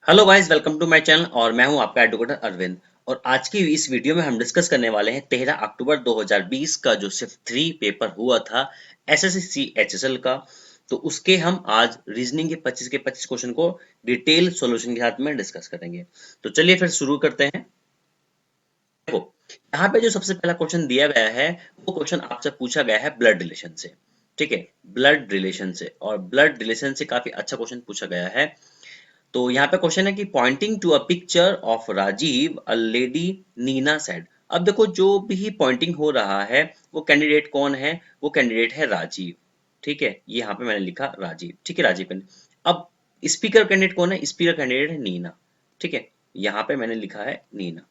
Hello guys, welcome to my channel और मैं हूं आपका एडवोकेट अरविंद। और आज की इस वीडियो में हम डिस्कस करने वाले हैं 13 अक्टूबर 2020 का जो सिर्फ 3 पेपर हुआ था एसएससी एचएसएल का। तो उसके हम आज रीजनिंग के 25 के 25 क्वेश्चन को डिटेल सॉल्यूशन के साथ में डिस्कस करेंगे। तो चलिए फिर शुरू करते हैं। देखो, यहाँ पे जो सबसे पहला क्वेश्चन दिया गया है वो क्वेश्चन आपसे पूछा गया है ब्लड रिलेशन से। ठीक है, ब्लड रिलेशन से, और ब्लड रिलेशन से काफी अच्छा क्वेश्चन पूछा गया है। तो यहाँ पे क्वेश्चन है कि pointing to a picture of Rajiv a lady Nina said. अब देखो, जो भी पॉइंटिंग हो रहा है वो कैंडिडेट कौन है? वो कैंडिडेट है राजीव। ठीक है, ये यहाँ पे मैंने लिखा राजीव। ठीक है, राजीव अब स्पीकर कैंडिडेट कौन है? स्पीकर कैंडिडेट है नीना। ठीक है, यहाँ पे मैंने लिखा है नीना।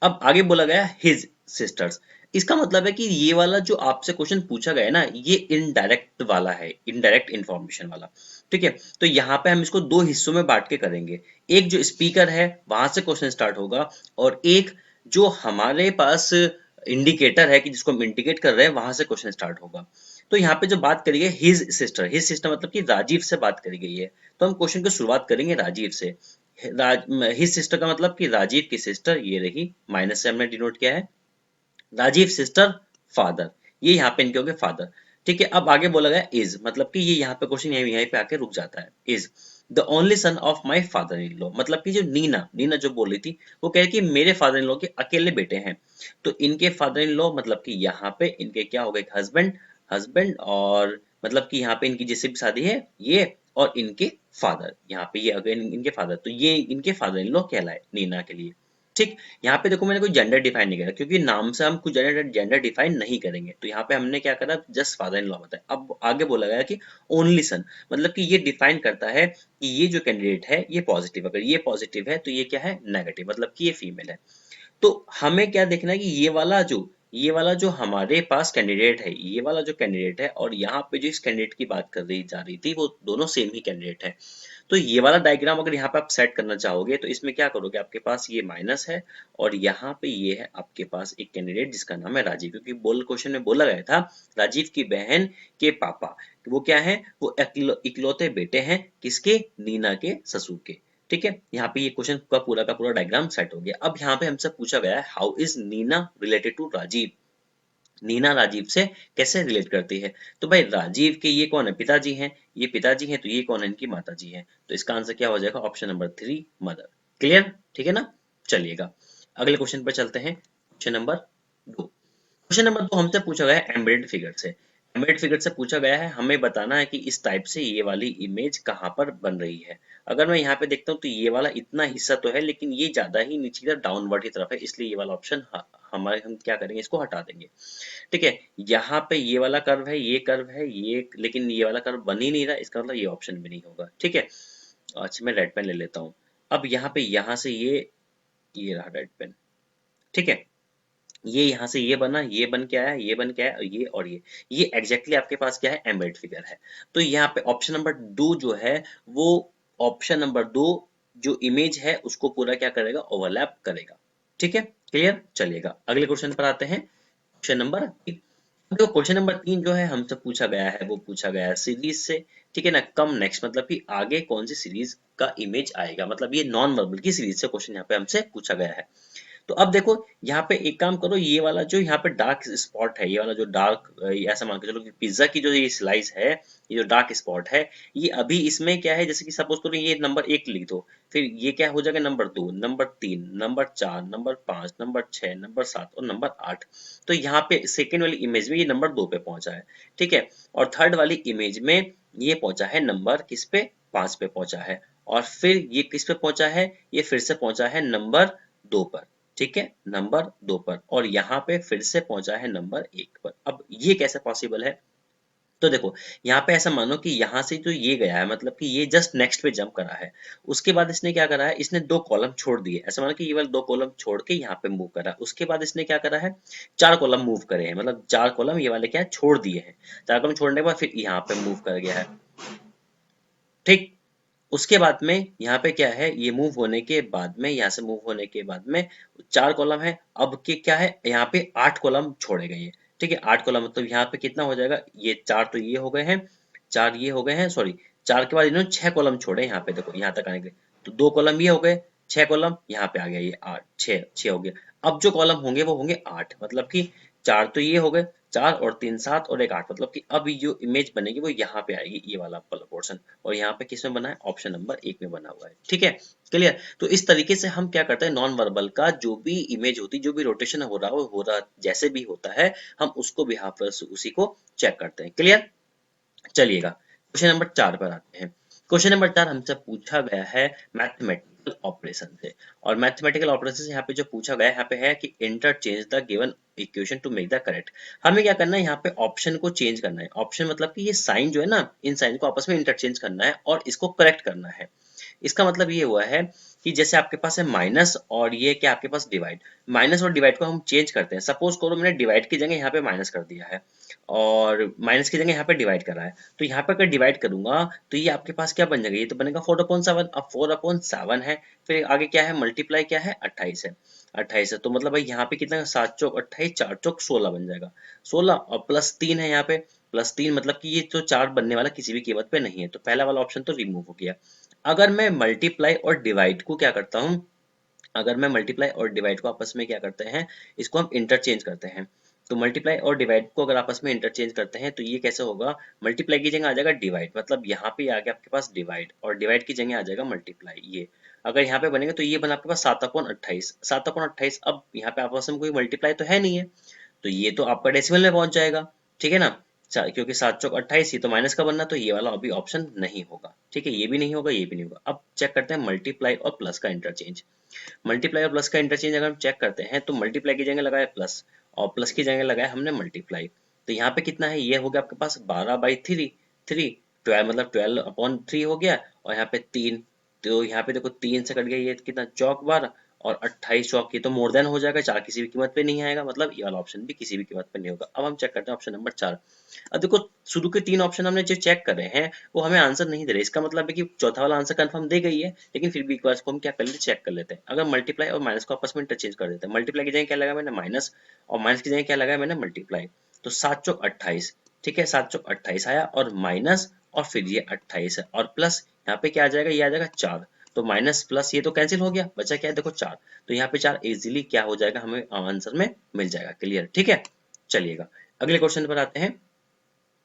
अब आगे बोला गया हिज सिस्टर्स। इसका मतलब है कि ये वाला जो आपसे क्वेश्चन पूछा गया है ना, ये इनडायरेक्ट वाला है, इनडायरेक्ट इंफॉर्मेशन वाला। ठीक है, तो यहाँ पे हम इसको दो हिस्सों में बांट के करेंगे। एक जो स्पीकर है वहां से क्वेश्चन स्टार्ट होगा, और एक जो हमारे पास इंडिकेटर है कि जिसको हम इंडिकेट कर रहे हैं वहां से क्वेश्चन स्टार्ट होगा। तो यहाँ पे जो बात करी है हिज सिस्टर मतलब कि राजीव से बात करी गई है। तो हम क्वेश्चन की शुरुआत करेंगे राजीव से। हिज सिस्टर का मतलब कि राजीव की सिस्टर ये रही, माइनस से हमने डिनोट किया है। राजीव सिस्टर फादर, ये यहाँ पे इनके हो गए फादर। ठीक है, अब आगे बोला गया इज, मतलब कि ये यहाँ पे क्वेश्चन यहीं पे आके रुक जाता है। Is the only son of my father in law, मतलब कि जो नीना नीना जो बोल रही थी वो कह रही कि मेरे फादर इन लॉ के अकेले बेटे हैं। तो इनके फादर इन लॉ मतलब कि यहाँ पे इनके क्या हो गए? हस्बैंड। हस्बैंड, और मतलब कि यहाँ पे इनकी जिससे भी शादी है ये, और इनके फादर, यहाँ पे ये अगेन इनके फादर, तो ये इनके फादर इन लॉ कहलाए नीना के लिए। ठीक, यहाँ पे देखो मैंने कोई जेंडर डिफाइन नहीं करा, क्योंकि नाम से हम कुछ जेंडर डिफाइन नहीं करेंगे। तो यहाँ पे हमने क्या करा? जस्ट फादर इन लॉ बताया। अब आगे बोला गया कि ओनली सन, मतलब कि ये डिफाइन करता है कि ये जो कैंडिडेट है ये पॉजिटिव, अगर ये पॉजिटिव है तो ये क्या है? नेगेटिव, मतलब कि ये फीमेल है। तो हमें क्या देखना है कि ये वाला जो हमारे पास कैंडिडेट है, ये वाला जो कैंडिडेट है, और यहाँ पे जो इस कैंडिडेट की बात कर रही जा रही थी, वो दोनों सेम ही कैंडिडेट है। तो ये वाला डायग्राम अगर यहाँ पे आप सेट करना चाहोगे तो इसमें क्या करोगे? आपके पास ये माइनस है, और यहाँ पे ये है आपके पास एक कैंडिडेट जिसका नाम है राजीव, क्योंकि बोल क्वेश्चन में बोला गया था राजीव की बहन के पापा। वो क्या है? वो इकलौते बेटे हैं किसके? नीना के ससुर के। ठीक है, यहाँ पे ये क्वेश्चन का पूरा डायग्राम सेट हो गया। अब यहाँ पे हमसे पूछा गया है how is Nina related to Rajiv. Nina Rajiv से कैसे रिलेट करती है? तो भाई राजीव के ये कौन है? पिताजी हैं। ये पिताजी हैं, तो ये कौन है? इनकी माताजी हैं। तो इसका आंसर क्या हो जाएगा? Option number 3, mother. क्लियर? ठीक है ना? चलिएगा अगले क्वेश्चन पर चलते हैं। Question number 2। क्वेश्चन नंबर 2 हमसे पूछा गया है एम्बेडेड फिगर से। एम्बेडेड फिगर से पूछा गया है हमें बताना है कि इस टाइप से ये वाली इमेज कहाँ पर बन रही है। अगर मैं यहाँ पे देखता हूँ तो ये वाला इतना हिस्सा तो है, लेकिन ये ज्यादा ही नीचे की तरफ डाउनवर्ड की तरफ है, इसलिए ये वाला ऑप्शन हमारे हम क्या करेंगे? इसको हटा देंगे। ठीक है, यहाँ पे ये वाला कर्व है, ये कर्व है, ये, लेकिन ये वाला कर्व बन ही नहीं रहा, इसका मतलब ये ऑप्शन भी नहीं होगा। ठीक है, अच्छा मैं रेड पेन ले लेता हूँ। अब यहाँ पे यहाँ से ये रहा रेड पेन। ठीक है, ये यहाँ से ये बना, ये बन के आया, ये बन के आया, और ये एग्जैक्टली आपके पास क्या है? एम्बेड फिगर है। तो यहाँ पे ऑप्शन नंबर 2 जो है वो, ऑप्शन नंबर 2 जो इमेज है उसको पूरा क्या करेगा? ओवरलैप करेगा। ठीक है, क्लियर? चलिएगा अगले क्वेश्चन पर आते हैं। Question number 3। देखो, क्वेश्चन नंबर 3 जो है हमसे पूछा गया है वो पूछा गया है सीरीज से। ठीक है ना? कम नेक्स्ट, मतलब कि आगे कौन सी सीरीज का इमेज आएगा, मतलब ये नॉन वर्बल की सीरीज से क्वेश्चन यहाँ पे हमसे पूछा गया है। तो अब देखो, यहाँ पे एक काम करो, ये वाला जो यहाँ पे डार्क स्पॉट है, ये वाला जो डार्क, ऐसा मान के चलो कि पिज्जा की जो ये स्लाइस है, ये जो डार्क स्पॉट है, ये अभी इसमें क्या है? जैसे कि सपोज करो ये नंबर 1 लिख दो, फिर ये क्या हो जाएगा? Number 2, number 3, number 4, number 5, number 6, number 7 और नंबर 8। तो यहाँ पे सेकेंड वाली इमेज में ये नंबर 2 पे पहुंचा है। ठीक है, और थर्ड वाली इमेज में ये पहुंचा है नंबर किस पे? 5 पे पहुंचा है। और फिर ये किस पे पहुंचा है? ये फिर से पहुंचा है नंबर 2 पर। ठीक है, नंबर 2 पर, और यहाँ पे फिर से पहुंचा है नंबर 1 पर। अब ये कैसे पॉसिबल है? तो देखो, यहाँ पे ऐसा मानो कि यहाँ से जो ये गया है, मतलब कि ये जस्ट नेक्स्ट पे जंप करा है। उसके बाद इसने क्या करा है? इसने 2 कॉलम छोड़ दिए। ऐसा मानो कि ये वाले 2 कॉलम छोड़ के यहाँ पे मूव करा। उसके बाद इसने क्या करा है? 4 कॉलम मूव करे हैं, मतलब 4 कॉलम ये वाले क्या है? छोड़ दिए हैं। 4 कॉलम छोड़ने के बाद फिर यहाँ पे मूव कर गया है। ठीक, उसके बाद में यहाँ पे क्या है? ये मूव होने के बाद में, यहाँ से मूव होने के बाद में 4 कॉलम है। अब के क्या है? यहाँ पे 8 कॉलम छोड़े गए हैं। ठीक है, 8 कॉलम मतलब यहाँ पे कितना हो जाएगा? ये 4 तो ये हो गए हैं, 4 ये हो गए हैं, सॉरी 4 के बाद इन्होंने 6 कॉलम छोड़े यहाँ पे, देखो यहाँ तक आने के लिए, तो 2 कॉलम ये हो गए, 6 कॉलम यहाँ पे आ गया, ये 8 6 हो गया। अब जो कॉलम होंगे वो होंगे 8, मतलब कि 4 तो ये हो गए, 4 और 3 7 और एक 8, मतलब कि अब ये जो इमेज बनेगी वो यहाँ पे आएगी, ये वाला पोर्शन, और यहाँ पे किसमें बना है, ऑप्शन नंबर 1 में बना हुआ है। ठीक है, क्लियर। तो इस तरीके से हम क्या करते हैं, नॉन वर्बल का जो भी इमेज होती है, जो भी रोटेशन हो रहा है, वो हो रहा जैसे भी होता है, हम उसको भी यहाँ पर उसी को चेक करते हैं। क्लियर, चलिएगा क्वेश्चन नंबर 4 पर आते हैं। क्वेश्चन नंबर 4 हमसे पूछा गया है मैथमेटिकल ऑपरेशन से, और मैथमेटिकल ऑपरेशन से यहाँ पे जो पूछा गया है, यहाँ पे है कि interchange the given equation two make the correct. हमें क्या करना है, यहाँ पे ऑप्शन को चेंज करना है। ऑप्शन मतलब कि ये साइन जो है ना, इन साइन को आपस में इंटरचेंज करना है और इसको करेक्ट करना है। इसका मतलब ये हुआ है कि जैसे आपके पास है माइनस और ये क्या आपके पास डिवाइड, माइनस और डिवाइड को हम चेंज करते हैं। सपोज करो मैंने डिवाइड की जगह यहाँ पे माइनस कर दिया है और माइनस की जगह यहाँ पे डिवाइड करा है, तो यहाँ पे अगर डिवाइड करूंगा तो ये आपके पास क्या बन जाएगा, ये तो बनेगा 4/7। अब 4/7 है, फिर आगे क्या है, मल्टीप्लाई क्या है, 28 है। 28 है तो मतलब भाई यहाँ पे कितना, 7 चौक 28, 4 चौक 16 बन जाएगा, 16 और प्लस 3 है यहाँ पे, प्लस 3 मतलब कि ये तो 4 बनने वाला किसी भी कीमत पे नहीं है, तो पहला वाला ऑप्शन तो रिमूव हो गया। अगर मैं मल्टीप्लाई और डिवाइड को क्या करता हूँ, अगर मैं मल्टीप्लाई और डिवाइड को आपस में क्या करते हैं, इसको हम इंटरचेंज करते हैं। तो मल्टीप्लाई और डिवाइड को अगर आपस में इंटरचेंज करते हैं तो ये कैसे होगा, मल्टीप्लाई की जगह आ जाएगा डिवाइड, मतलब यहाँ पे आ गया आपके पास डिवाइड, और डिवाइड की जगह आ जाएगा मल्टीप्लाई। ये अगर यहाँ पे बनेगा तो ये बना आपके पास 7/28, 7/28। अब यहाँ पे आपस में कोई मल्टीप्लाई तो है नहीं है, तो ये तो आपका डेसिमल में पहुंच जाएगा। ठीक है ना, क्योंकि 7 चौक 28, ये तो माइनस का बनना, तो ये वाला अभी ऑप्शन नहीं होगा। ठीक है, ये भी नहीं होगा, ये भी नहीं होगा। अब चेक करते हैं मल्टीप्लाई और प्लस का इंटरचेंज। मल्टीप्लाई और प्लस का इंटरचेंज अगर हम चेक करते हैं तो मल्टीप्लाई की जगह लगाया प्लस और प्लस की जगह लगाया हमने मल्टीप्लाई, तो यहाँ पे कितना है, ये हो गया आपके पास 12/3, 12 मतलब 12/3 हो गया, और यहाँ पे 3, तो यहाँ पे देखो 3 से कट गया, ये कितना चौक 12 और 28 चौक, ये तो मोर देन हो जाएगा, 4 किसी भी कीमत पे नहीं आएगा, मतलब ये वाला ऑप्शन भी किसी भी कीमत पे नहीं होगा। अब हम चेक करते हैं ऑप्शन नंबर 4। अब देखो शुरू के 3 ऑप्शन हमने जो चेक कर रहे हैं वो हमें आंसर नहीं दे रहे, इसका मतलब है कि चौथा वाला आंसर कंफर्म दे गई है, लेकिन फिर भी एक बार इसको हम क्या कर लेते हैं, चेक कर लेते हैं। अगर मल्टीप्लाई और माइनस को आपस में इंटरचेंज कर देते हैं, मल्टीप्लाई की जगह क्या लगा मैंने माइनस, और माइनस की जगह क्या लगा मैंने मल्टीप्लाई, तो 7 चौक 28। ठीक है, 7 चौक 28 आया, और माइनस और फिर ये 28 है, और प्लस यहाँ पे क्या आ जाएगा, ये आ जाएगा 4, तो माइनस प्लस ये तो कैंसिल हो गया, बचा क्या है देखो 4, तो यहाँ पे 4 इजीली क्या हो जाएगा, हमें आंसर में मिल जाएगा। क्लियर, ठीक है, चलिएगा अगले क्वेश्चन पर आते हैं।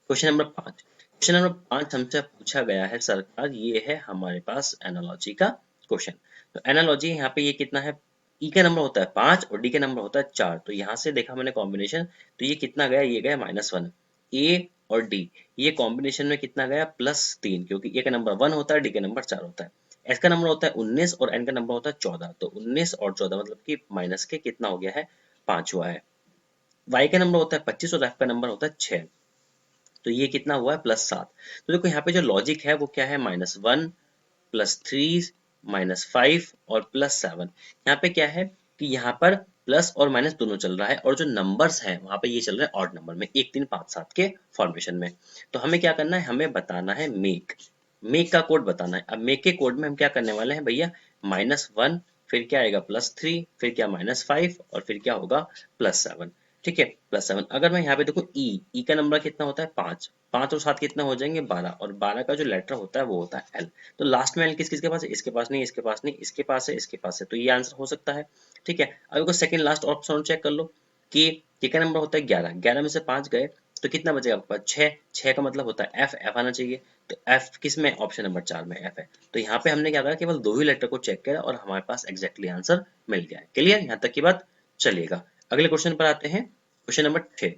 क्वेश्चन नंबर 5, क्वेश्चन नंबर 5 हमसे पूछा गया है सरकार, ये है हमारे पास एनालॉजी का क्वेश्चन। तो एनालॉजी यहाँ पे ये कितना है, ई का नंबर होता है 5 और डी का नंबर होता है 4, तो यहाँ से देखा मैंने कॉम्बिनेशन, तो ये कितना गया, ये गया -1। ए और डी ये कॉम्बिनेशन में कितना गया, +3, क्योंकि ए का नंबर 1 होता है, डी का नंबर 4 होता है। एस का नंबर होता है 19 और एन का नंबर होता है 14, तो 19 और 14 मतलब कि माइनस के कितना हो गया है, 5 हुआ है। वाई का नंबर होता है 25 और एफ का नंबर होता है 6, तो ये कितना हुआ है, +7। तो देखो यहाँ पे जो लॉजिक है वो क्या है, -1 +3 -5 और +7। यहाँ पे क्या है कि यहाँ पर प्लस और माइनस दोनों चल रहा है, और जो नंबर्स हैं वहां पे ये चल रहा है ऑड नंबर में, 1 3 5 7 के फॉर्मेशन में। तो हमें क्या करना है, हमें बताना है मेक, मेक का कोड बताना है। अब मेक के कोड में हम क्या करने वाले हैं भैया, -1 फिर क्या आएगा +3 फिर क्या -5 और फिर क्या होगा +7। ठीक है, +7। अगर मैं यहाँ पे देखो ई का नंबर कितना होता है 5, 5 और 7 कितना हो जाएंगे 12, और 12 का जो लेटर होता है वो होता है एल। तो लास्ट में एल किस किसके पास है, इसके पास नहीं, इसके पास नहीं, इसके पास है, इसके पास है, तो ये आंसर हो सकता है। ठीक है, अब देखो सेकंड लास्ट ऑप्शन चेक कर लो कि के का नंबर होता है 11, 11 में से 5 गए तो कितना बचेगा आपके पास 6, 6 का मतलब होता है एफ, एफ आना चाहिए, तो एफ किस में, ऑप्शन नंबर 4 में एफ है। तो यहाँ पे हमने क्या करा, केवल 2 ही लेटर को चेक किया और हमारे पास एग्जैक्टली आंसर मिल गया है। क्लियर, यहाँ तक की बात, चलिएगा अगले क्वेश्चन पर आते हैं। क्वेश्चन नंबर 6,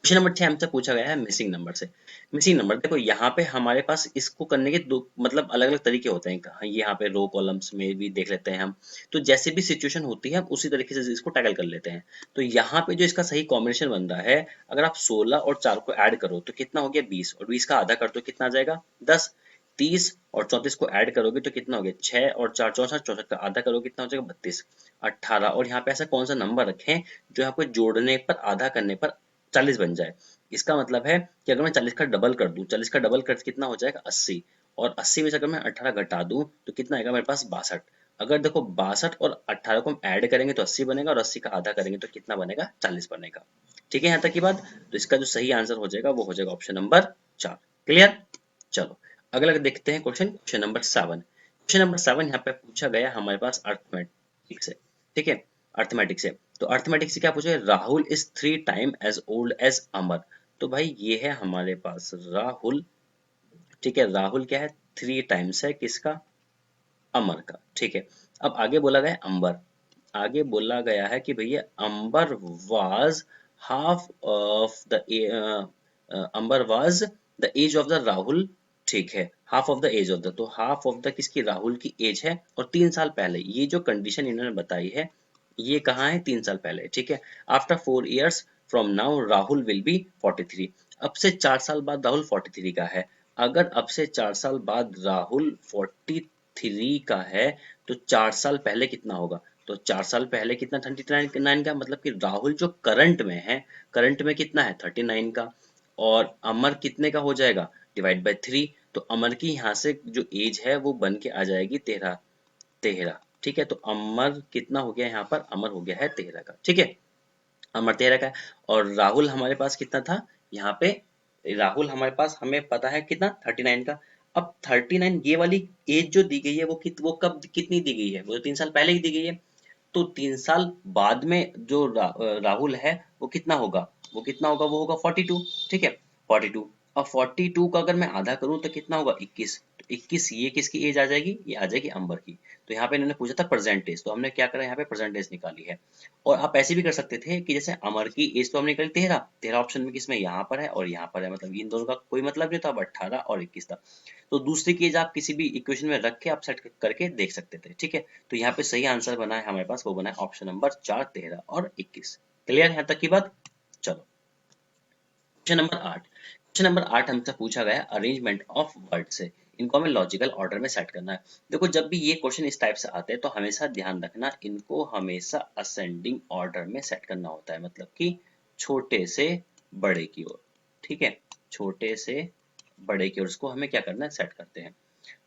क्वेश्चन नंबर 6 हमसे पूछा गया है मिसिंग नंबर से। मिसिंग नंबर देखो यहाँ पे हमारे पास इसको करने के दो मतलब अलग अलग तरीके होते हैं, हाँ, यहाँ पे रो कॉलम्स में भी देख लेते हैं हम, तो जैसे भी सिचुएशन होती है हम उसी तरीके से इसको टैकल कर लेते हैं। तो यहाँ पे जो इसका सही कॉम्बिनेशन बन रहा है, अगर आप 16 और 4 को ऐड करो तो कितना हो गया 20, और 20 का आधा कर दो कितना आ जाएगा 10, 30 और 34 को ऐड करोगे तो कितना हो गया 6 और 4 64, 64 का आधा करोगे कितना हो जाएगा 32, 18, और यहाँ पे ऐसा कौन सा नंबर रखें जो आपको जोड़ने पर आधा करने पर 40 बन जाए। इसका मतलब है कि अगर मैं 40 का डबल कर दूं, 40 का डबल कर कितना हो जाएगा 80, और 80 में से अगर मैं 18 घटा दूं तो कितना आएगा मेरे पास 62। अगर देखो 62 और 18 को हम ऐड करेंगे तो 80 बनेगा, और 80 का आधा करेंगे तो कितना बनेगा 40 बनेगा। ठीक है, यहाँ तक की बात। तो इसका जो सही आंसर हो जाएगा वो हो जाएगा ऑप्शन नंबर 4। क्लियर, चलो अगला देखते हैं क्वेश्चन नंबर 7। क्वेश्चन नंबर 7 यहाँ पे पूछा गया हमारे पास अर्थमेटिक से, ठीक है, अर्थमेटिक से। तो अर्थमेटिक से क्या पूछा है, Rahul is 3 time as old as Amar. तो भाई ये है हमारे पास राहुल, ठीक है, राहुल क्या है, 3 टाइम्स है किसका, अमर का, ठीक है। अब आगे बोला गया है अंबर, आगे बोला गया है कि भैया Ambar was half of the Ambar was the age of the Rahul, ठीक है, half of the age of the, तो हाफ ऑफ द किसकी, राहुल की एज है। और 3 साल पहले ये जो कंडीशन इन्होंने बताई है ये कहाँ है, 3 साल पहले, ठीक है। After 4 years from now Rahul will be 43। अब से 4 साल बाद राहुल 43 का है। अगर अब से 4 साल बाद राहुल 43 का है तो 4 साल पहले कितना होगा, तो 4 साल पहले कितना, 39 का, मतलब कि राहुल जो करंट में है, करंट में कितना है 39 का, और अमर कितने का हो जाएगा, डिवाइड बाय 3। तो अमर की यहाँ से जो एज है वो बन के आ जाएगी 13, 13, ठीक है। तो अमर कितना हो गया, यहाँ पर अमर हो गया है 13 का, ठीक है, अमर 13 का है। और राहुल हमारे पास कितना था, यहाँ पे राहुल हमारे पास हमें पता है कितना, 39 का। अब 39 ये वाली एज जो दी गई है वो वो कब कितनी दी गई है, वो 3 साल पहले ही दी गई है। तो 3 साल बाद में जो राहुल है वो कितना होगा, वो कितना होगा, वो होगा 42, ठीक है, 42। अब 42 का अगर मैं आधा करूं तो कितना होगा, 21। तो 21 ये किसकी एज आ जाएगी, ये आ जाएगी अंबर की। तो यहाँ पे इन्होंने पूछा था परसेंटेज, तो हमने क्या करा, यहाँ पे परसेंटेज निकाली है। और आप ऐसे भी कर सकते थे कि जैसे अमर की एज तो हमने निकाली 13, 13 ऑप्शन में किसमें, यहाँ पर है और यहाँ पर है, मतलब इन दोनों का कोई मतलब नहीं था, अब 18 और 21 था। तो दूसरी की एज आप किसी भी इक्वेशन में रख के आप सेट करके देख सकते थे, ठीक है। तो यहाँ पे सही आंसर बना है हमारे पास, वो बना है ऑप्शन नंबर 4, 13 और 21। क्लियर यहाँ तक की बात। चलो क्वेश्चन नंबर 8। क्वेश्चन नंबर 8 हमसे पूछा गया अरेंजमेंट ऑफ वर्ड से, इनको हमें लॉजिकल ऑर्डर में सेट करना है। देखो जब भी ये क्वेश्चन इस टाइप से आते हैं तो हमेशा ध्यान रखना, इनको हमेशा असेंडिंग ऑर्डर में सेट करना होता है, मतलब कि छोटे से बड़े की ओर, ठीक है, छोटे से बड़े की ओर इसको हमें क्या करना है, सेट करते हैं।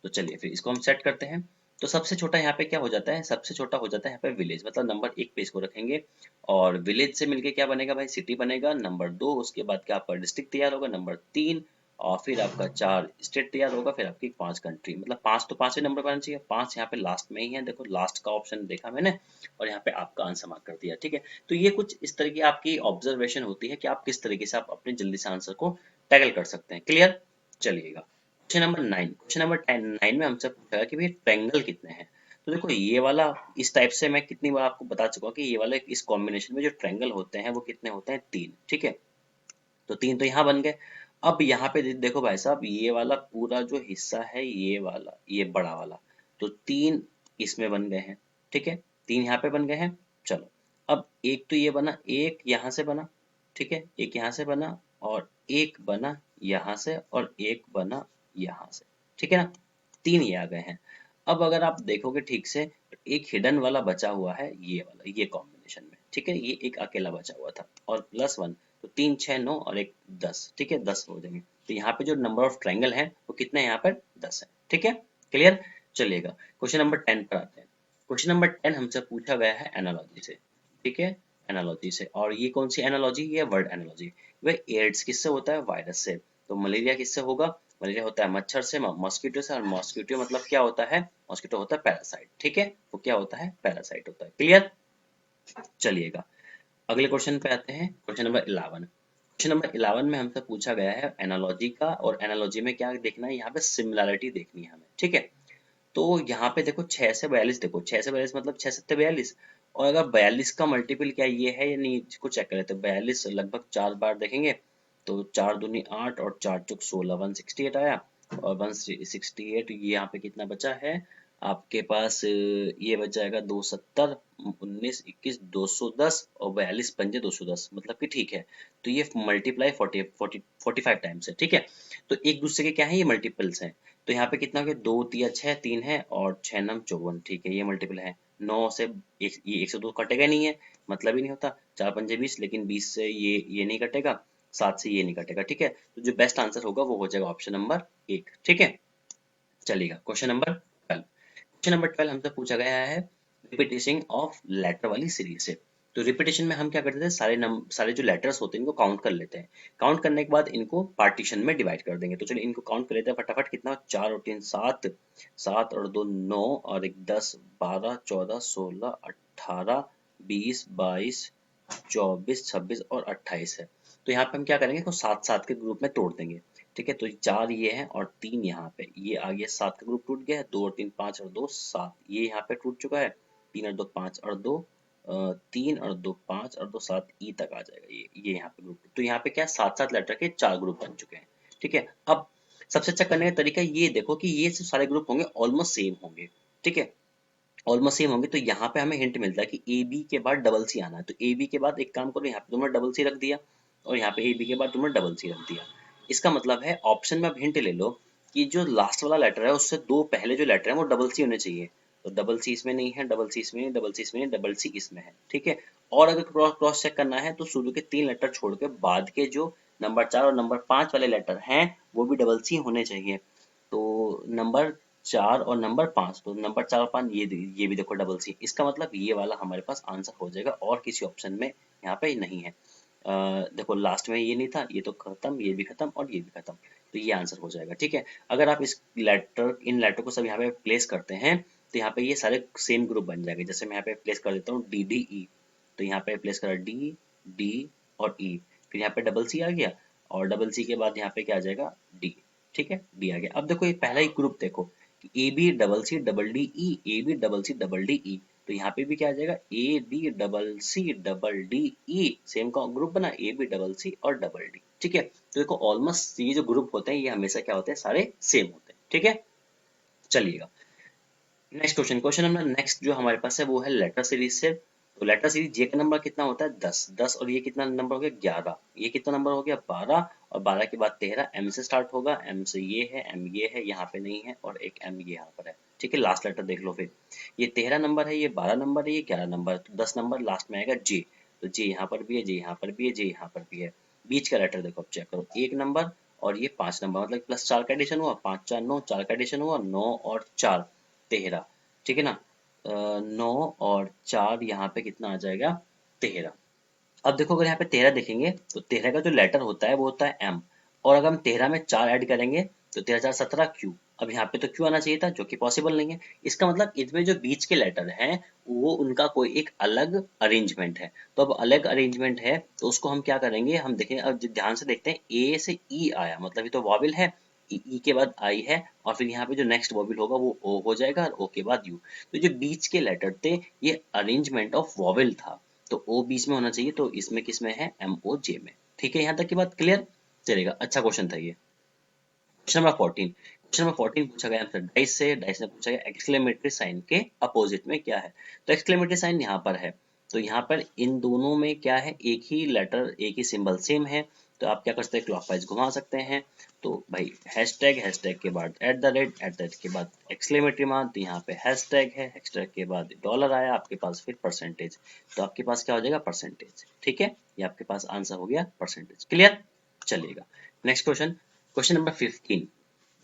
तो चलिए फिर इसको हम सेट करते हैं। तो सबसे छोटा यहाँ पे क्या हो जाता है, सबसे छोटा हो जाता है यहाँ पे विलेज, मतलब नंबर 1 पे इसको रखेंगे। और विलेज से मिलके क्या बनेगा भाई, सिटी बनेगा। नंबर 2 उसके बाद क्या आपका डिस्ट्रिक्ट तैयार होगा, नंबर 3 और फिर आपका 4 स्टेट तैयार होगा, फिर आपकी 5 कंट्री, मतलब 5 तो 5वें नंबर पर आना चाहिए, 5 यहाँ पे लास्ट में ही है, देखो लास्ट का ऑप्शन देखा मैंने और यहाँ पे आपका आंसर मार्क कर दिया, ठीक है। तो ये कुछ इस तरह की आपकी ऑब्जर्वेशन होती है कि आप किस तरीके से आप अपने जल्दी से आंसर को टैकल कर सकते हैं। क्लियर, चलिएगा क्वेश्चन नंबर 9। क्वेश्चन नंबर 9 में हमसे पूछा है कि भाई ट्रायंगल कितने हैं। तो देखो ये वाला इस टाइप से मैं कितनी बार आपको बता चुका हूँ कि ये वाला इस कॉम्बिनेशन में जो ट्रायंगल होते हैं वो कितने होते हैं, 3, ठीक है। तो 3 तो यहाँ बन गए। अब यहाँ पे देखो भाई साहब, ये वाला पूरा जो हिस्सा है, ये वाला, ये बड़ा वाला, तो 3 इसमें बन गए हैं, ठीक है, 3 यहाँ पे बन गए हैं। चलो अब एक तो ये बना, एक यहाँ से बना, ठीक है, एक यहाँ से बना और एक बना यहाँ से और एक बना यहाँ से, ठीक है ना, 3 ये आ गए हैं। अब अगर आप देखोगे ठीक से तो एक हिडन वाला बचा हुआ है, ये वाला, ये कॉम्बिनेशन में, ठीक है, ये एक अकेला बचा हुआ था और +1, तो 3 6 9 और एक 10, ठीक है, 10 हो जाएंगे। तो यहाँ पे जो नंबर ऑफ ट्रायंगल है वो कितने हैं, यहाँ पर 10 है, ठीक है, क्लियर। चलिएगा क्वेश्चन नंबर 10 पर आते हैं। क्वेश्चन नंबर 10 हमसे पूछा गया है एनालॉजी से, ठीक है, एनालॉजी से। और ये कौन सी एनालॉजी, ये वर्ड एनालॉजी। वह एड्स किससे होता है, वायरस से। तो मलेरिया किससे होगा, मलेरिया होता है मच्छर से, मॉस्किटो से, और मॉस्किटो मतलब क्या होता है, मॉस्किटो होता है पैरासाइट, ठीक है, वो क्या होता है, पैरासाइट होता है। क्लियर, चलिएगा अगले क्वेश्चन पे आते हैं, क्वेश्चन नंबर 11। क्वेश्चन नंबर 11 में हमसे पूछा गया है एनालॉजी का, और एनालॉजी में क्या देखना है, यहाँ पे सिमिलैरिटी देखनी है हमें, ठीक है। तो यहाँ पे देखो 6 से 42, देखो 6 से 42 मतलब 6 7 42, और अगर 42 का मल्टीपल क्या ये है या नहीं, इसको चेक करें। तो 42 लगभग 4 बार देखेंगे, तो 4 दूनी 8 और 4 चौक 16, 168 आया। और 168 ये यहाँ पे कितना बचा है आपके पास, ये बच जाएगा 270, 19 21 210 और 42 पंजे 210, मतलब कि ठीक है। तो ये मल्टीप्लाई 45 टाइम्स है, ठीक है। तो एक दूसरे के क्या है, ये मल्टीपल्स हैं। तो यहाँ पे कितना हो गया, 2 तिया 6, 3 है और 6 नम 54, ठीक है, ये मल्टीपल है। 9 से ये 102 कटेगा नहीं है, मतलब ही नहीं होता। 4 पंजे 20, लेकिन 20 से ये नहीं कटेगा, 7 से ये नहीं कटेगा, ठीक है। तो जो बेस्ट आंसर होगा वो हो जाएगा ऑप्शन नंबर 1, ठीक है। चलिएगा क्वेश्चन नंबर 12। क्वेश्चन नंबर 12 हमसे पूछा गया है रिपीटेशन ऑफ लेटर वाली सीरीज से। तो रिपीटेशन में हम क्या करते थे, सारे जो लेटर्स होते हैं इनको काउंट कर लेते हैं। काउंट करने के बाद इनको पार्टीशन में डिवाइड कर देंगे। तो चलिए इनको काउंट कर लेते हैं फटाफट। कितना, 4 और 3 7, 7 और 2 9 और 1 10 12 14 16 18 20 22 24 26 और 28 है। तो यहाँ पे हम क्या करेंगे, इसको 7 7 के ग्रुप में तोड़ देंगे। ठीक है, तो 4 ये है और 3 यहाँ पे, ये आ गया 7 का ग्रुप टूट गया है। 2 और 3 5 और 2 7, ये यहाँ पे टूट चुका है। 3 और 2 5 और 2 3 और 2 5 और 2 7 ई तक आ जाएगा। ये यहाँ पे ग्रुप। तो यहाँ पे क्या, 7 7 लेटर के 4 ग्रुप बन चुके हैं। ठीक है, अब सबसे अच्छा करने का तरीका ये देखो कि ये जो सारे ग्रुप होंगे ऑलमोस्ट सेम होंगे। ठीक है, ऑलमोस्ट सेम होंगे, तो यहाँ पे हमें हिंट मिलता है कि ए बी के बाद डबल सी आना है। तो ए बी के बाद एक काम करो, यहाँ पे तुमने डबल सी रख दिया और यहाँ पे ए बी के बाद तुमने डबल सी रख दिया। इसका मतलब है ऑप्शन में अब हिंट ले लो कि जो लास्ट वाला लेटर है उससे दो पहले जो लेटर है वो डबल सी होने चाहिए। तो डबल सी इसमें नहीं है, डबल सी इसमें नहीं, डबल सी इसमें नहीं, डबल सी इसमें है। ठीक है, और अगर क्रॉस चेक करना है तो शुरू के 3 लेटर छोड़ के बाद के जो नंबर 4 और नंबर 5 वाले लेटर हैं वो भी डबल सी होने चाहिए। तो नंबर 4 और नंबर 5, तो नंबर 4 और 5 ये भी देखो डबल सी। इसका मतलब ये वाला हमारे पास आंसर हो जाएगा और किसी ऑप्शन में यहाँ पे नहीं है। देखो लास्ट में ये नहीं था, ये तो खत्म, ये भी खत्म और ये भी खत्म, तो ये आंसर हो जाएगा। ठीक है, अगर आप इन लेटर को सब यहाँ पे प्लेस करते हैं तो यहाँ पे ये सारे सेम ग्रुप बन जाएंगे। जैसे मैं यहाँ पे प्लेस कर देता हूँ डी डी ई, तो यहाँ पे प्लेस करा डी डी और ई, फिर यहाँ पे डबल सी आ गया और डबल सी के बाद यहाँ पे क्या आ जाएगा, डी। ठीक है, डी आ गया। अब देखो ये पहला ही ग्रुप देखो, A B double C double D E, A B double C double D E, तो यहाँ पे भी क्या आ जाएगा, A B double C double D E, same का ग्रुप बना, ए बी डबल सी और डबल डी। ठीक है, तो देखो ऑलमोस्ट ये जो ग्रुप होते हैं ये हमेशा क्या होते हैं, सारे सेम होते हैं। ठीक है, चलिएगा next question. Question number next जो हमारे पास है वो है लेटर सीरीज से। तो लेटर सीरीज जे का नंबर कितना होता है, 10 10, और ये कितना नंबर हो गया, 11, ये कितना नंबर हो गया, 12, और 12 के बाद 13, एम से स्टार्ट होगा, एम से ये है, एम ये है, यहाँ पे नहीं है, और एक एम ये यहाँ पर है। ठीक है, लास्ट लेटर देख लो फिर, ये 13 नंबर है, ये 12 नंबर है, ये 11 नंबर है, तो 10 नंबर लास्ट में आएगा जे। तो जे यहाँ पर भी है, जे यहाँ पर भी है, जे यहाँ पर भी है। बीच का लेटर देखो, अब चेक करो, 1 नंबर और ये 5 नंबर, मतलब प्लस 4 का एडिशन हुआ, 5 4 9, 4 का एडिशन हुआ, 9 और 4 13। ठीक है ना, 9 और 4 यहाँ पे कितना आ जाएगा, 13। अब देखो अगर यहाँ पे 13 देखेंगे तो 13 का जो लेटर होता है वो होता है एम, और अगर हम 13 में 4 ऐड करेंगे तो 13 4 17 क्यू। अब यहाँ पे तो क्यू आना चाहिए था जो कि पॉसिबल नहीं है। इसका मतलब इसमें जो बीच के लेटर हैं वो उनका कोई एक अलग अरेंजमेंट है। तो अब अलग अरेंजमेंट है तो उसको हम क्या करेंगे, हम देखें, अब ध्यान से देखते हैं, ए से ई आया मतलब ये तो वॉवेल है, ई के बाद आई है, और फिर यहाँ पे जो नेक्स्ट वॉवेल होगा वो ओ हो जाएगा, और ओ के बाद यू। तो जो बीच के लेटर थे ये अरेंजमेंट ऑफ वॉवेल था, तो ओ बीच में होना चाहिए, तो इसमें किस में है, एम ओ जे में। ठीक है, यहाँ तक की बात क्लियर, चलेगा, अच्छा क्वेश्चन था ये। क्वेश्चन नंबर 14, क्वेश्चन नंबर 14 पूछा गया हमसे डाइस से। डाइस ने पूछा गया एक्सक्लेमेटरी साइन के अपोजिट में क्या है। तो एक्सक्लेमेटरी साइन यहाँ पर है, तो यहाँ पर इन दोनों में क्या है, एक ही लेटर एक ही सिंबल सेम है, तो आप क्या कर सकते हैं, क्लॉकवाइज घुमा सकते हैं। तो भाई हैशटैग, हैशटैग के बाद at the rate, at the rate के बाद एक्सक्लेमेटरी मार्क, तो यहाँ पे हैशटैग है, हैशटैग के बाद डॉलर आया आपके पास, फिर परसेंटेज, तो आपके पास क्या हो जाएगा, परसेंटेज। ठीक है, ये आपके पास आंसर हो गया परसेंटेज। क्लियर, चलिएगा नेक्स्ट क्वेश्चन। क्वेश्चन नंबर 15,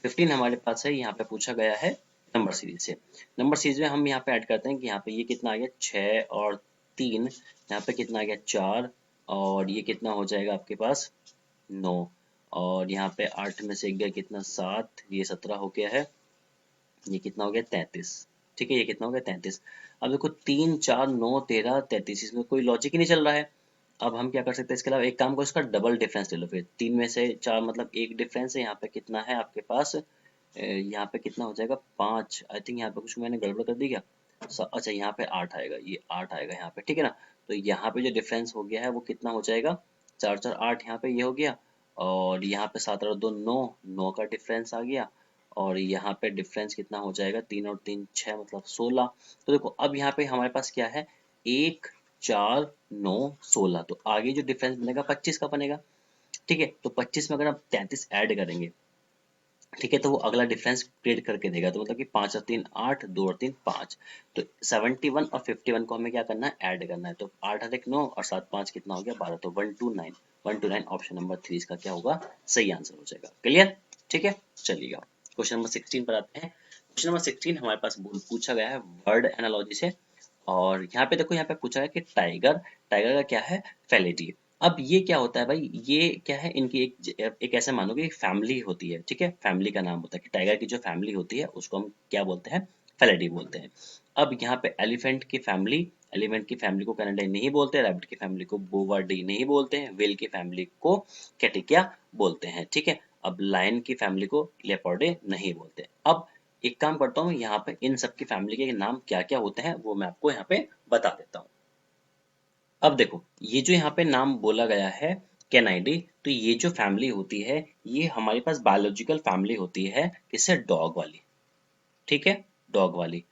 15 हमारे पास है, यहाँ पे पूछा गया है नंबर सीरीज से। नंबर सीरीज में हम यहाँ पे ऐड करते हैं कि यहाँ पे ये कितना आ गया, 6 और 3, यहाँ पे कितना आ गया, 4, और ये कितना हो जाएगा आपके पास, 9, और यहाँ पे 8 में से एक गया कितना, 7, ये 17 हो गया है, ये कितना हो गया, 33। ठीक है, ये कितना हो गया, 33। अब देखो 3 4 9 13 33, इसमें कोई लॉजिक ही नहीं चल रहा है। अब हम क्या कर सकते हैं, इसके अलावा एक काम करो, इसका डबल डिफरेंस ले लो। फिर 3 में से 4 मतलब एक डिफरेंस है, यहाँ पे कितना है आपके पास, यहाँ पे कितना हो जाएगा, 5। आई थिंक यहाँ पे कुछ मैंने गड़बड़ कर दी क्या, अच्छा यहाँ पे 8 आएगा, ये 8 आएगा यहाँ पे। ठीक है ना, तो यहाँ पे जो डिफरेंस हो गया है वो कितना हो जाएगा, 4 4 8, यहाँ पे ये हो गया, और यहाँ पे 7 और 2 9, 9 का डिफरेंस आ गया, और यहाँ पे डिफरेंस कितना हो जाएगा, 3 और 3 6 मतलब 16। तो देखो अब यहाँ पे हमारे पास क्या है, 1 4 9 16, तो आगे जो डिफरेंस बनेगा 25 का बनेगा। ठीक है, तो 25 में अगर आप 33 ऐड करेंगे, ठीक है, तो वो अगला डिफरेंस क्रिएट करके देगा, तो मतलब कि 5 और 3 8, 2 और 3 5, तो 71 और 51 को हमें क्या करना है, ऐड करना है। तो 8 और 1 9 और 7 5 कितना हो गया, 12, तो 129, 129 ऑप्शन नंबर 3 इसका क्या होगा, सही आंसर हो जाएगा। क्लियर, ठीक है, चलिएगा क्वेश्चन नंबर 16 पर आते हैं। क्वेश्चन नंबर 16 हमारे पास पूछा गया है वर्ड एनालॉजी से, और यहाँ पे देखो, यहाँ पे पूछा है कि टाइगर, टाइगर का क्या है, फेलिडी। अब ये क्या होता है भाई, ये क्या है, इनकी एक ऐसे मानो कि एक फैमिली होती है, ठीक है, फैमिली का नाम होता है कि टाइगर की जो फैमिली होती है उसको हम क्या बोलते हैं, फेलिडी बोलते हैं। अब यहाँ पे एलिफेंट की फैमिली, एलिफेंट की फैमिली को कैनेडाई नहीं बोलते, रैबिट की फैमिली को बोवार्डी नहीं बोलते हैं, व्हेल की फैमिली को कैटिकिया बोलते हैं, ठीक है। अब लायन की फैमिली को लेपर्डे नहीं बोलते। अब एक काम करता हूँ, यहाँ पे इन सब की फैमिली के नाम क्या क्या होते हैं वो मैं आपको यहाँ पे बता देता हूँ। अब देखो, ये जो यहाँ पे नाम बोला गया है कैनाइडी, तो ये जो फैमिली होती है ये हमारे पास बायोलॉजिकल फैमिली होती है, किससे, डॉग वाली, ठीक है, डॉग वाली।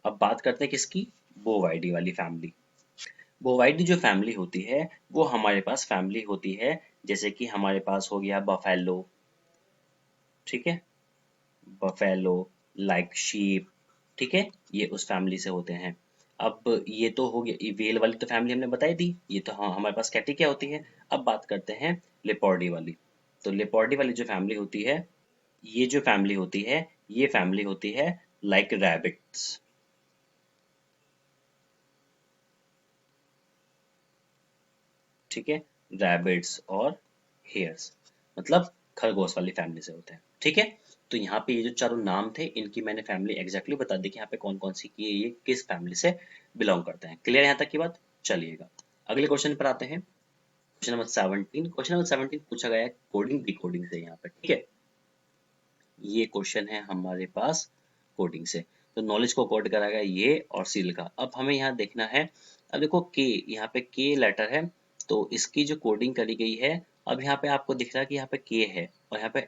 अब बात करते हैं किसकी, बोवाइडी वाली फैमिली। बोवाइडी जो फैमिली होती है वो हमारे पास फैमिली होती है, जैसे कि हमारे पास हो गया बफेलो, ठीक है, बफेलो, लाइक शीप, ठीक है, ये उस फैमिली से होते हैं। अब ये तो हो गया, ये वेल वाली तो फैमिली हमने बताई दी, ये तो हाँ हमारे पास कैटी क्या होती है। अब बात करते हैं लेपर्डी वाली। तो लेपर्डी वाली जो फैमिली होती है, ये जो फैमिली होती है, ये फैमिली होती है लाइक रैबिट्स, ठीक है, रैबिट्स और हेयर्स, मतलब खरगोश वाली फैमिली से होते हैं, ठीक है। तो यहाँ पे ये जो चारों नाम थे इनकी मैंने फैमिली एग्जैक्टली बता दी कि यहाँ पे कौन कौन सी की ये किस फैमिली से बिलोंग करते हैं। क्लियर यहाँ तक की बात, चलिएगा अगले क्वेश्चन पर आते हैं। क्वेश्चन नंबर 17, क्वेश्चन नंबर 17 पूछा गया है कोडिंग डिकोडिंग से, यहाँ पे ठीक है, ये क्वेश्चन है हमारे पास कोडिंग से। तो नॉलेज को कोड करा गया ये और सील का। अब हमें यहाँ देखना है, अब देखो के, यहाँ पे के लेटर है, तो इसकी जो कोडिंग करी गई है, अब यहाँ पे आपको दिख रहा है कि यहाँ पे के है और यहाँ पे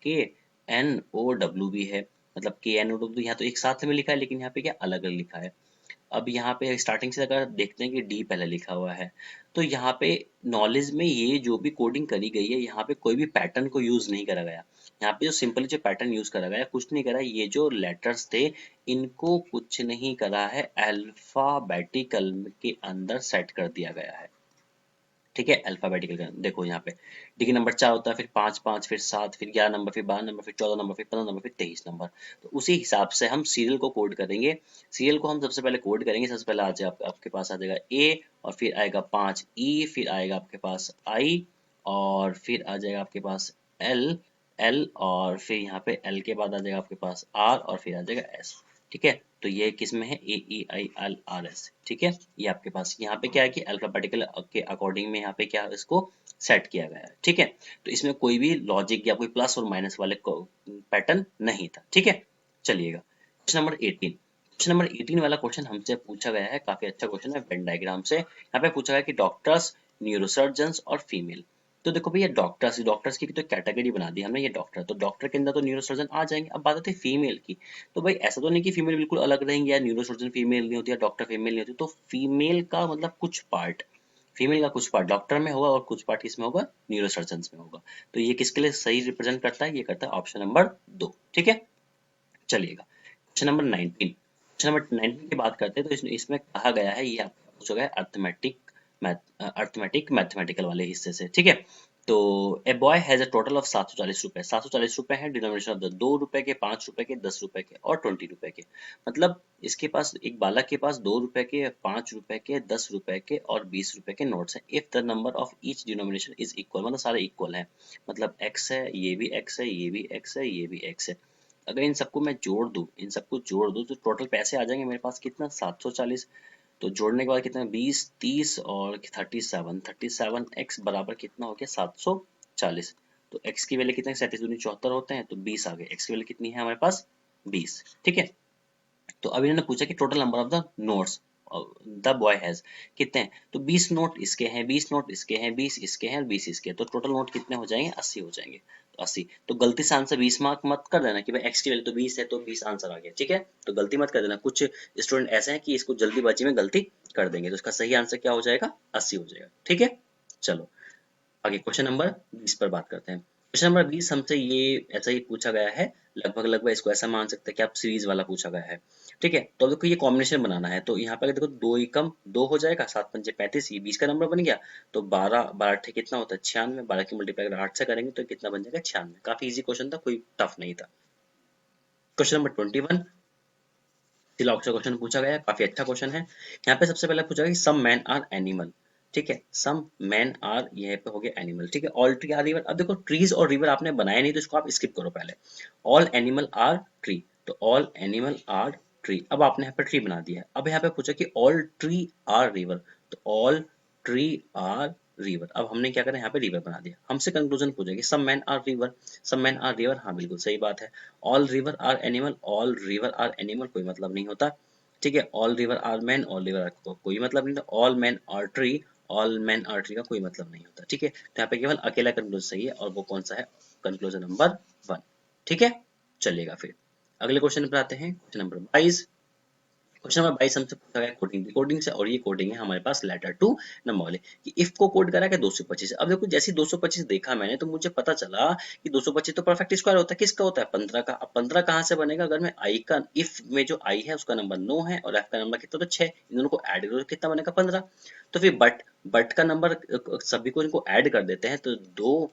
के एन ओ डब्ल्यू भी है, मतलब के एन ओ डब्ल्यू यहाँ तो एक साथ में लिखा है, लेकिन यहाँ पे क्या अलग अलग लिखा है। अब यहाँ पे स्टार्टिंग से अगर देखते हैं कि डी पहले लिखा हुआ है, तो यहाँ पे नॉलेज में ये जो भी कोडिंग करी गई है यहाँ पे कोई भी पैटर्न को यूज नहीं करा गया। यहाँ पे जो सिंपली जो पैटर्न यूज करा गया, कुछ नहीं करा, ये जो लेटर्स थे इनको कुछ नहीं करा है, अल्फाबेटिकल के अंदर सेट कर दिया गया है, ठीक है, अल्फाबेटिकल का। देखो यहाँ पे डी नंबर 4 होता है, फिर 5 5, फिर 7, फिर 11 नंबर, फिर 12 नंबर, फिर 14 नंबर, फिर 15 नंबर, फिर 23 नंबर। तो उसी हिसाब से हम सीरियल को कोड करेंगे। सीरियल को हम सबसे पहले कोड करेंगे, सबसे पहले आ जाए आपके पास आ जाएगा ए, और फिर आएगा 5 ई, फिर आएगा आपके पास आई, और फिर आ जाएगा आपके पास एल, एल, और फिर यहाँ पे एल के बाद आ जाएगा आपके पास आर, और फिर आ जाएगा एस, ठीक है। तो ये किस में है, ए ई आई एल आर एस, ठीक है। ये आपके पास यहाँ पे क्या है कि अल्फाबेटिकल के अकॉर्डिंग में यहाँ पे क्या इसको सेट किया गया है, ठीक है। तो इसमें कोई भी लॉजिक या कोई प्लस और माइनस वाले पैटर्न नहीं था, ठीक है। चलिएगा क्वेश्चन नंबर 18, क्वेश्चन नंबर 18 वाला क्वेश्चन हमसे पूछा गया है, काफी अच्छा क्वेश्चन है, वेन डायग्राम से। यहाँ पे पूछा गया कि डॉक्टर्स, न्यूरोसर्जन और फीमेल। तो देखो भैया, डॉक्टर्स, डॉक्टर्स की तो कैटेगरी बना दी हमने, ये डॉक्टर, तो डॉक्टर के अंदर तो न्यूरोसर्जन आ जाएंगे। अब बात आती है फीमेल की, तो भाई ऐसा तो नहीं कि फीमेल बिल्कुल अलग रहेंगे, या न्यूरोसर्जन फीमेल नहीं होती या डॉक्टर फीमेल नहीं होती, तो फीमेल का मतलब कुछ पार्ट, फीमेल का कुछ पार्ट डॉक्टर में होगा और कुछ पार्ट किसमें होगा, न्यूरोसर्जन में होगा। तो ये किसके लिए सही रिप्रेजेंट करता है, ये करता है ऑप्शन नंबर 2, ठीक है। चलिएगा क्वेश्चन नंबर 19, क्वेश्चन नंबर 19 की बात करते हैं, तो इसमें कहा गया है, ये आपका पूछा गया है अर्थमेटिक मैथमेटिकल वाले हिस्से से, ठीक है। तो a boy has a total of 740 रुपए, 740 रुपए है डिनोमिनेशन ऑफ द 2 रुपए के, 5 रुपए के, 10 रुपए के और 20 रुपए के। मतलब इसके पास, एक बालक के पास 2 रुपए के, 5 रुपए के, 10 रुपए के और 20 रुपए के नोट्स हैं। If the number of each denomination is equal, मतलब सारे इक्वल हैं, मतलब एक्स है, ये भी एक्स है, ये भी एक्स है, ये भी एक्स है। अगर इन सबको मैं जोड़ दूं, इन सबको जोड़ दूं, तो टोटल पैसे आ जाएंगे मेरे पास कितना, 740। तो जोड़ने के बाद कितना, 20, 30 और 37, 37x बराबर कितना हो गया, 740। तो x की वैल्यू कितनी, 37 दूनी 74 होते हैं, तो 20 आ गए। x की वैल्यू कितनी है हमारे पास, 20, ठीक है। तो अब इन्होंने पूछा कि total number of the notes the boy has कितने हैं, तो 20 नोट इसके हैं, 20 नोट इसके हैं, 20 इसके हैं और 20 इसके हैं, तो टोटल नोट कितने हो जाएंगे, 80 हो जाएंगे। तो 80, तो गलती से आंसर 20 मार्क मत कर देना कि भाई x की वैल्यू तो 20 है तो 20 आंसर आ गया, ठीक है। तो गलती मत कर देना, कुछ स्टूडेंट ऐसे हैं कि इसको जल्दीबाजी में गलती कर देंगे, तो इसका सही आंसर क्या हो जाएगा, 80 हो जाएगा, ठीक है। चलो आगे क्वेश्चन नंबर 20 पर बात करते हैं। क्वेश्चन नंबर 20 हमसे ये ऐसा ही पूछा गया है, लगभग लगभग इसको ऐसा मान सकते हैं कि आप सीरीज वाला पूछा गया है, ठीक है। तो अब देखो ये कॉम्बिनेशन बनाना है, तो यहाँ पर देखो 2 एकम 2 हो जाएगा, 7 पंचे 35, ये 20 का नंबर बन गया। तो 12 12 अट्ठे कितना होता है, 96, 12 की मल्टीप्लाई अगर 8 से करेंगे तो कितना बन जाएगा, 96। काफी इजी क्वेश्चन था, कोई टफ नहीं था। क्वेश्चन नंबर 21, सिलॉक्स का क्वेश्चन पूछा गया है, काफी अच्छा क्वेश्चन है। यहाँ पे सबसे पहले पूछा गया सम मैन आर एनिमल, ठीक है, सम मैन आर, यहाँ पे हो गया एनिमल, ठीक है। ऑल ट्री आर रिवर, अब देखो ट्रीज और रिवर आपने बनाया नहीं तो इसको आप स्किप करो पहले। ऑल एनिमल आर ट्री, तो ऑल एनिमल आर ट्री, अब आपने यहाँ पे ट्री बना दिया है। अब यहाँ पे पूछा कि ऑल ट्री आर रिवर, तो ऑल ट्री आर रिवर, अब हमने क्या करा यहाँ पे रिवर बना दिया। हमसे कंक्लूजन पूछा कि some man are river, some man are river, हाँ बिल्कुल सही बात है। All river are animal, all river are animal कोई मतलब नहीं होता, ठीक है। All river are man, all river are को कोई मतलब नहीं था। All man are tree, all man are tree का कोई मतलब नहीं होता, ठीक है। तो यहाँ पे केवल अकेला कंक्लूजन सही है और वो कौन सा है, कंक्लूजन नंबर 1, ठीक है। चलिएगा फिर अगले क्वेश्चन पर आते हैं, क्वेश्चन नंबर 22। क्वेश्चन नंबर 22 हमसे पूछा गया कोडिंग, कोडिंग से, और ये कोडिंग है हमारे पास लेटर टू नंबर वाले कि इफ को कोड करा के 225। अब देखो जैसे 225 देखा मैंने तो मुझे पता चला कि 225 तो परफेक्ट स्क्वायर होता है, किसका होता है 15 का। अब 15 कहाँ से बनेगा, अगर मैं आई का, इफ में जो आई है उसका नंबर 9 है और एफ का नंबर कितना, तो 6, इन दोनों को ऐड करो कितना बनेगा 15। तो फिर बट का नंबर सभी को इनको ऐड कर देते हैं, तो 2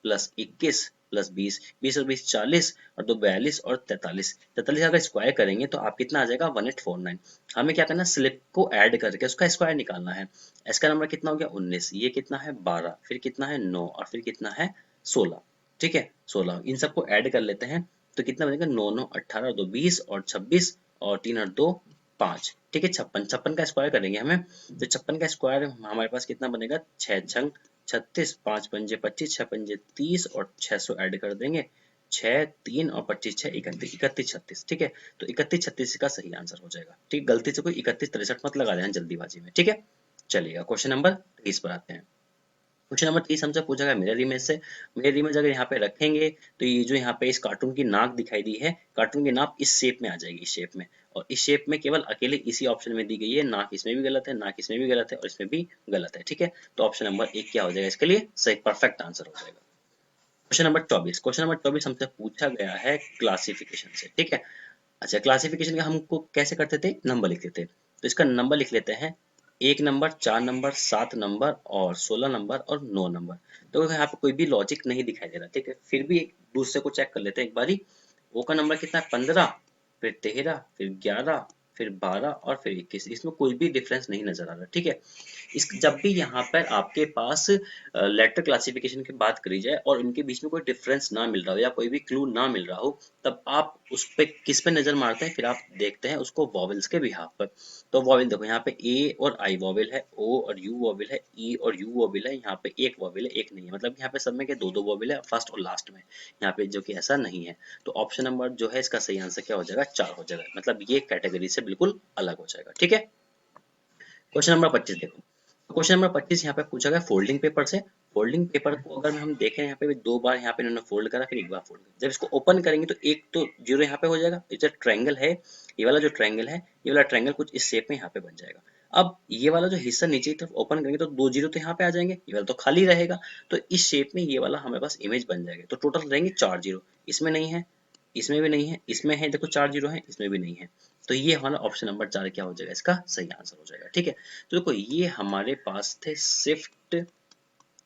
प्लस 21 प्लस 20, 20 और 20 40, और 2 42 और 43, 43 अगर स्क्वायर करेंगे तो आप कितना आ जाएगा 1849। हमें क्या करना है, स्लिप को ऐड करके उसका स्क्वायर निकालना है। एस का नंबर कितना हो गया 19, ये कितना है 12, फिर कितना है 9 और फिर कितना है 16, ठीक है 16, इन सबको ऐड कर लेते हैं तो कितना बनेगा 9 9 18 2 20 और 26 और 3 और 2 5, ठीक है। 56, 56 का स्क्वायर करेंगे हमें, तो 56 का स्क्वायर हमारे पास कितना बनेगा 6 छंग 36, 5 पंजे 25, 6 पंजे 30 और 600 ऐड कर देंगे, 6 3 और 25 6 31, 31 36, ठीक है। तो 31 36 का सही आंसर हो जाएगा, ठीक। गलती से कोई 31 63 मत लगा देना जल्दीबाजी में, ठीक है। चलिएगा क्वेश्चन नंबर 30 पर आते हैं। क्वेश्चन नंबर 30 हमसे पूछा गया मिरर इमेज से। मिरर इमेज अगर यहाँ पे रखेंगे तो ये जो यहाँ पे इस कार्टून की नाक दिखाई दी है, कार्टून की नाक इस शेप में आ जाएगी, इस शेप में, और इस शेप में केवल अकेले इसी ऑप्शन में दी गई है। नाक इसमें भी गलत है, नाक इसमें भी गलत है और इसमें भी गलत है, ठीक है। तो ऑप्शन नंबर 1 क्या हो जाएगा इसके लिए सही परफेक्ट आंसर हो जाएगा। क्वेश्चन नंबर 24, क्वेश्चन नंबर 24 हमसे पूछा गया है क्लासिफिकेशन से, ठीक है। अच्छा क्लासिफिकेशन का हमको कैसे करते थे, नंबर लिखते थे, तो इसका नंबर लिख लेते हैं, 1 नंबर, 4 नंबर, 7 नंबर और 16 नंबर और 9 नंबर। तो यहाँ पे कोई भी लॉजिक नहीं दिखाई दे रहा, ठीक है। फिर भी एक दूसरे को चेक कर लेते हैं एक बारी। ओ का नंबर कितना है 15, फिर 13, फिर 11, फिर 12 और फिर 21, इसमें कोई भी डिफरेंस नहीं नजर आ रहा, ठीक है। इस जब भी यहाँ पर आपके पास लेटर क्लासिफिकेशन की बात करी जाए और इनके बीच में कोई डिफरेंस ना मिल रहा हो या कोई भी क्लू ना मिल रहा हो, तब आप उस पे किस पे नजर मारते हैं, फिर आप देखते हैं उसको वॉवेल्स के बिहाफ पर। तो वॉवेल देखो यहाँ पे ए और आई वॉवेल है, ओ और यू वॉवेल है, ई और यू वॉवेल है, यहाँ पे एक वॉवेल है एक नहीं है, मतलब यहाँ पे सब में के दो दो वॉवेल है फर्स्ट और लास्ट में, यहाँ पे जो कि ऐसा नहीं है। तो ऑप्शन नंबर जो है इसका सही आंसर क्या हो जाएगा 4 हो जाएगा, मतलब ये कैटेगरी से बिल्कुल अलग हो जाएगा, ठीक है। क्वेश्चन नंबर 25 देखो, क्वेश्चन नंबर 25 यहाँ पे पूछा गया फोल्डिंग पेपर से। फोल्डिंग पेपर को अगर हम देखें यहाँ पे भी 2 बार यहाँ पे इन्होंने फोल्ड करा, फिर एक बार फोल्ड करा। जब इसको ओपन करेंगे तो एक तो जीरो यहाँ पे हो जाएगा, ये जो ट्रायंगल है, ये वाला जो ट्रायंगल है, ये वाला ट्रायंगल कुछ इस शेप में यहाँ पे बन जाएगा। अब ये वाला जो हिस्सा नीचे की तरफ ओपन करेंगे तो 2 जीरो तो यहाँ पे आ जाएंगे, ये वाला तो खाली रहेगा, तो इस शेप में ये वाला हमारे पास इमेज बन जाएगा। तो टोटल रहेंगे 4 जीरो, इसमें नहीं है, इसमें भी नहीं है, इसमें है देखो 4 जीरो है, इसमें भी नहीं है। तो ये हमारा ऑप्शन नंबर 4 क्या हो जाएगा, इसका सही आंसर हो जाएगा, ठीक है। तो देखो ये हमारे पास थे शिफ्ट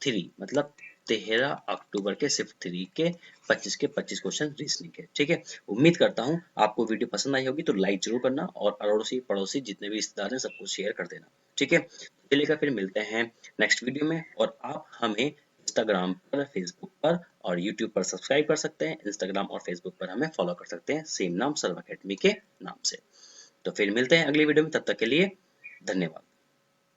3, मतलब 13 अक्टूबर के शिफ्ट 3 के 25 के 25 क्वेश्चन रीजनिंग के, ठीक है। उम्मीद करता हूँ आपको वीडियो पसंद आई होगी, तो लाइक जरूर करना और अड़ोसी पड़ोसी जितने भी रिश्तेदार हैं सबको शेयर कर देना, ठीक है। चलिएगा फिर मिलते हैं नेक्स्ट वीडियो में, और आप हमें इंस्टाग्राम पर, फेसबुक पर और यूट्यूब पर सब्सक्राइब कर सकते हैं। इंस्टाग्राम और फेसबुक पर हमें फॉलो कर सकते हैं सेम नाम सर्व अकेडमी के नाम से। तो फिर मिलते हैं अगली वीडियो में, तब तक के लिए धन्यवाद।